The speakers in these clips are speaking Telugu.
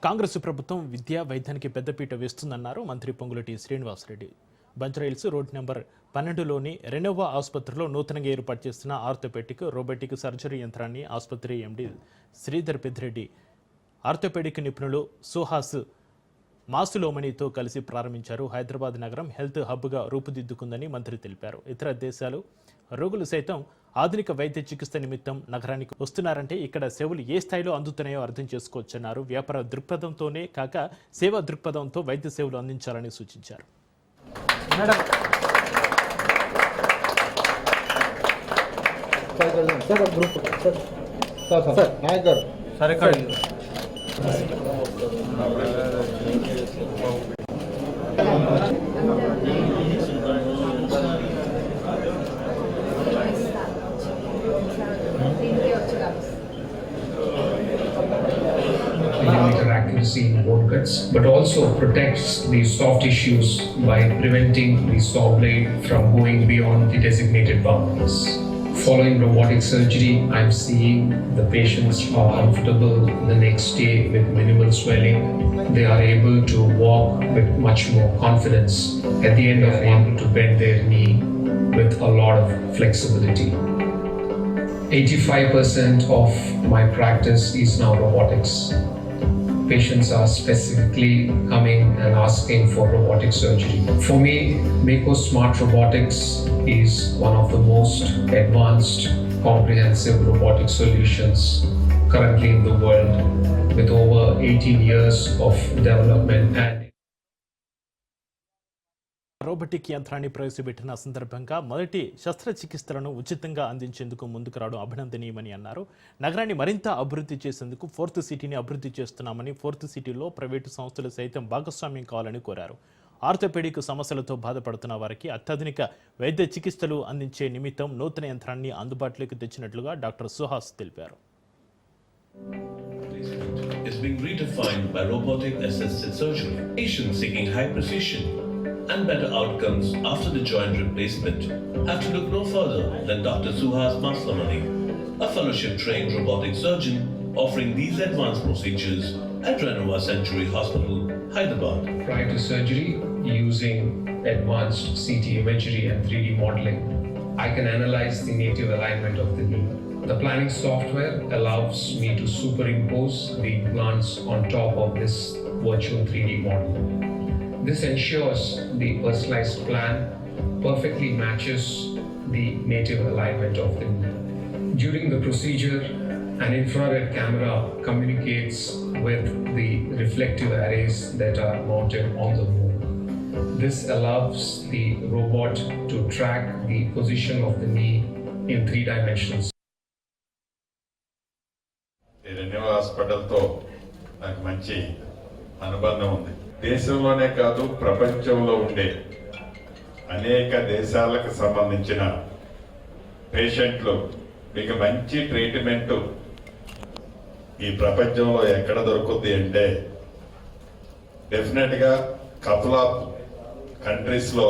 కాంగ్రెస్ ప్రభుత్వం విద్యా వైద్యానికి పెద్దపీట వేస్తుందన్నారు మంత్రి పొంగులేటి శ్రీనివాసరెడ్డి. బంజారాహిల్స్ రోడ్ నెంబర్ 12లోని రెనోవా ఆసుపత్రిలో నూతనంగా ఏర్పాటు చేస్తున్న ఆర్థోపెడిక్ రోబోటిక్ సర్జరీ యంత్రాన్ని ఆసుపత్రి ఎండీ శ్రీధర్ పెద్దిరెడ్డి, ఆర్థోపెడిక్ నిపుణులు సుహాస్ మాసులోమణితో కలిసి ప్రారంభించారు. హైదరాబాద్ నగరం హెల్త్ హబ్గా రూపుదిద్దుకుందని మంత్రి తెలిపారు. ఇతర దేశాలు రోగులు సైతం ఆధునిక వైద్య చికిత్స నిమిత్తం నగరానికి వస్తున్నారంటే ఇక్కడ సేవలు ఏ స్థాయిలో అందుతున్నాయో అర్థం చేసుకోవచ్చన్నారు. వ్యాపార దృక్పథంతోనే కాక సేవా దృక్పథంతో వైద్య సేవలు అందించాలని సూచించారు. Accuracy in bone cuts, but also protects the soft tissues by preventing the saw blade from going beyond the designated boundaries. Following robotic surgery, I'm seeing the patients are comfortable the next day with minimal swelling. They are able to walk with much more confidence. At the end of able to bend their knee with a lot of flexibility. 85% of my practice is now robotics. Patients are specifically coming and asking for robotic surgery. For me, Mako Smart Robotics is one of the most advanced, comprehensive robotic solutions currently in the world, with over 18 years of development and robotic యంత్రాన్ని ప్రవేశపెట్టిన సందర్భంగా మొదటి శస్త్రచికిత్సలను ఉచితంగా అందించేందుకు ముందుకు రావడం అభినందనీయమని అన్నారు. నగరాన్ని మరింత అభివృద్ధి చేసేందుకు 4th సిటీని అభివృద్ధి చేస్తున్నామని, 4th సిటీలో ప్రైవేటు సంస్థలు సైతం భాగస్వామ్యం కావాలని కోరారు. ఆర్థోపెడిక్ సమస్యలతో బాధపడుతున్న వారికి అత్యాధునిక వైద్య చికిత్సలు అందించే నిమిత్తం నూతన యంత్రాన్ని అందుబాటులోకి తెచ్చినట్లుగా డాక్టర్ సుహాస్ తెలిపారు. Is being redefined by robotic assisted surgery. Patients seeking high precision and better outcomes after the joint replacement have to look no further than Dr. Suhas Maslamani, a fellowship-trained robotic surgeon offering these advanced procedures at Renova Century Hospital, Hyderabad. prior to surgery, using advanced CT imagery and 3D modeling, I can analyze the native alignment of the knee. The planning software allows me to superimpose the implants on top of this virtual 3D model. This ensures the personalized plan perfectly matches the native alignment of the knee. During the procedure, an infrared camera communicates with the reflective arrays that are mounted on the moon. This allows the robot to track the position of the knee in 3 dimensions. రెన్యూవా హాస్పిటల్తో నాకు మంచి అనుబంధం ఉంది. దేశంలోనే కాదు, ప్రపంచంలో ఉండే అనేక దేశాలకు సంబంధించిన పేషెంట్లు మీకు మంచి ట్రీట్మెంట్ ఈ ప్రపంచంలో ఎక్కడ దొరుకుతుంది అంటే డెఫినెట్గా కపుల్ ఆఫ్ కంట్రీస్లో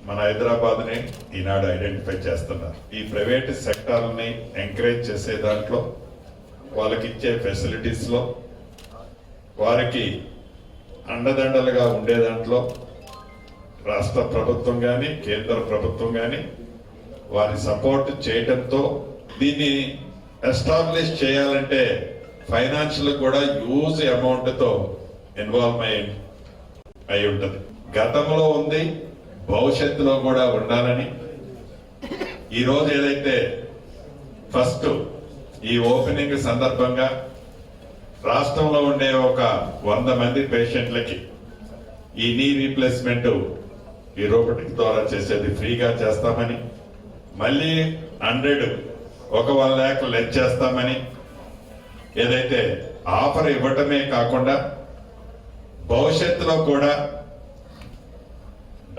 మన హైదరాబాద్ని ఈనాడు ఐడెంటిఫై చేస్తున్నారు. ఈ ప్రైవేట్ సెక్టార్ని ఎంకరేజ్ చేసే దాంట్లో, వాళ్ళకి ఇచ్చే ఫెసిలిటీస్లో, వారికి అండదండలుగా ఉండే దాంట్లో రాష్ట్ర ప్రభుత్వం కానీ కేంద్ర ప్రభుత్వం కానీ వారి సపోర్ట్ చేయడంతో దీన్ని ఎస్టాబ్లిష్ చేయాలంటే ఫైనాన్షియల్ కూడా హ్యూజ్ అమౌంట్తో ఇన్వాల్వ్మెంట్ అయి ఉంటుంది. గతంలో ఉంది, భవిష్యత్తులో కూడా ఉండాలని ఈరోజు ఏదైతే ఫస్ట్ ఈ ఓపెనింగ్ సందర్భంగా రాష్ట్రంలో ఉండే ఒక 100 మంది పేషెంట్లకి ఈ నీ రీప్లేస్మెంట్ ఈ రోబోటిక్ ద్వారా చేసేది ఫ్రీగా చేస్తామని, మళ్ళీ 100 1 lakh లెస్ చేస్తామని ఏదైతే ఆఫర్ ఇవ్వటమే కాకుండా భవిష్యత్తులో కూడా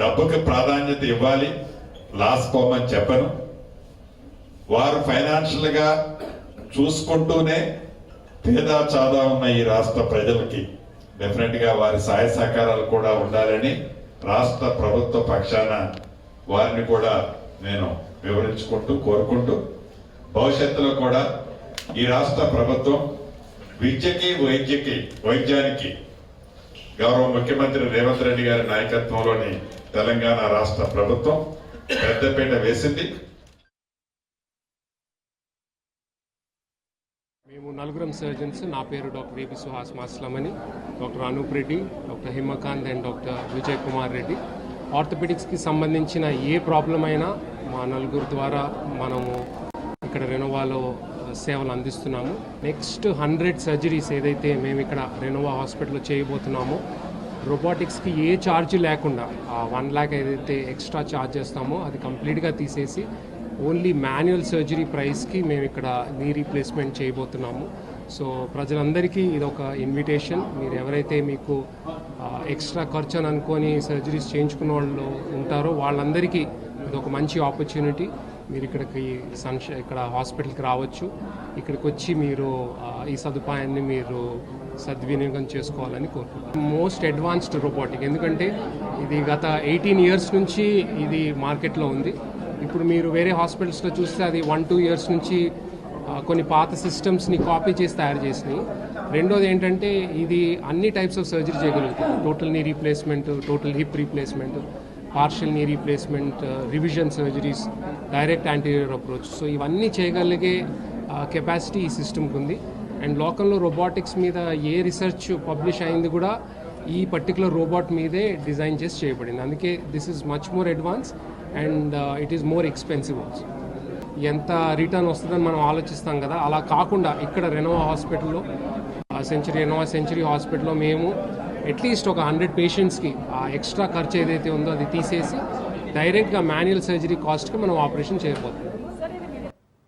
డబ్బుకి ప్రాధాన్యత ఇవ్వాలి, లాస్ పోమని చెప్పను. వారు ఫైనాన్షియల్ గా చూసుకుంటూనే పేద చాదా ఉన్న ఈ రాష్ట్ర ప్రజలకి డెఫినెట్ గా వారి సహాయ సహకారాలు కూడా ఉండాలని రాష్ట్ర ప్రభుత్వ పక్షాన వారిని కూడా నేను వివరించుకుంటూ కోరుకుంటూ భవిష్యత్తులో కూడా ఈ రాష్ట్ర ప్రభుత్వం విద్యకి వైద్యానికి గౌరవ ముఖ్యమంత్రి రేవంత్ రెడ్డి గారి నాయకత్వంలోని తెలంగాణ రాష్ట్ర ప్రభుత్వం పెద్దపీట వేసింది. మేము నలుగురం సర్జన్స్. నా పేరు doctor AP Suhas Masilamani, doctor Anoop Reddy, doctor Himakanth and doctor Vijay Kumar Reddy. ఆర్థోపెడిక్స్కి సంబంధించిన ఏ ప్రాబ్లం అయినా మా నలుగురు ద్వారా మనము ఇక్కడ రెనోవాలో సేవలు అందిస్తున్నాము. నెక్స్ట్ 100 సర్జరీస్ ఏదైతే మేము ఇక్కడ రెనోవా హాస్పిటల్లో చేయబోతున్నామో రోబోటిక్స్కి ఏ ఛార్జ్ లేకుండా 1 lakh ఏదైతే ఎక్స్ట్రా ఛార్జ్ చేస్తామో అది కంప్లీట్గా తీసేసి ఓన్లీ మాన్యువల్ సర్జరీ ప్రైస్కి మేము ఇక్కడ నీ రీప్లేస్మెంట్ చేయబోతున్నాము. సో ప్రజలందరికీ ఇది ఒక ఇన్విటేషన్. మీరు ఎవరైతే మీకు ఎక్స్ట్రా ఖర్చు అని అనుకొని సర్జరీస్ చేయించుకున్న వాళ్ళు ఉంటారో వాళ్ళందరికీ ఇది ఒక మంచి ఆపర్చునిటీ. మీరు ఇక్కడ హాస్పిటల్కి రావచ్చు. ఇక్కడికి వచ్చి మీరు ఈ సదుపాయాన్ని మీరు సద్వినియోగం చేసుకోవాలని కోరుకుంటున్నాను. మోస్ట్ అడ్వాన్స్డ్ రోబోటిక్, ఎందుకంటే ఇది గత 18 years నుంచి ఇది మార్కెట్లో ఉంది. ఇప్పుడు మీరు వేరే హాస్పిటల్స్లో చూస్తే అది 1-2 years నుంచి కొన్ని పాత సిస్టమ్స్ని కాపీ చేసి తయారు చేసినాయి. రెండోది ఏంటంటే ఇది అన్ని టైప్స్ ఆఫ్ సర్జరీ చేయగలుగుతుంది. Total knee replacement, total hip replacement, partial knee replacement, revision surgeries, direct anterior approach. So ఇవన్నీ చేయగలిగే కెపాసిటీ ఈ సిస్టమ్కి ఉంది. అండ్ లోకల్లో రోబోటిక్స్ మీద ఏ రీసెర్చ్ పబ్లిష్ అయింది కూడా ఈ పర్టికులర్ రోబోట్ మీదే డిజైన్ చేసి చేయబడింది. అందుకే this is much more advance and it is more expensive also. ఎంత రిటర్న్ వస్తుందని మనం ఆలోచిస్తాం కదా, అలా కాకుండా ఇక్కడ రెనోవా హాస్పిటల్లో రెనోవా సెంచరీ హాస్పిటల్లో మేము అట్లీస్ట్ ఒక 100 పేషెంట్స్కి ఆ ఎక్స్ట్రా ఖర్చు ఏదైతే ఉందో అది తీసేసి డైరెక్ట్గా మాన్యువల్ సర్జరీ కాస్ట్కి మనం ఆపరేషన్ చేయబోతున్నాం.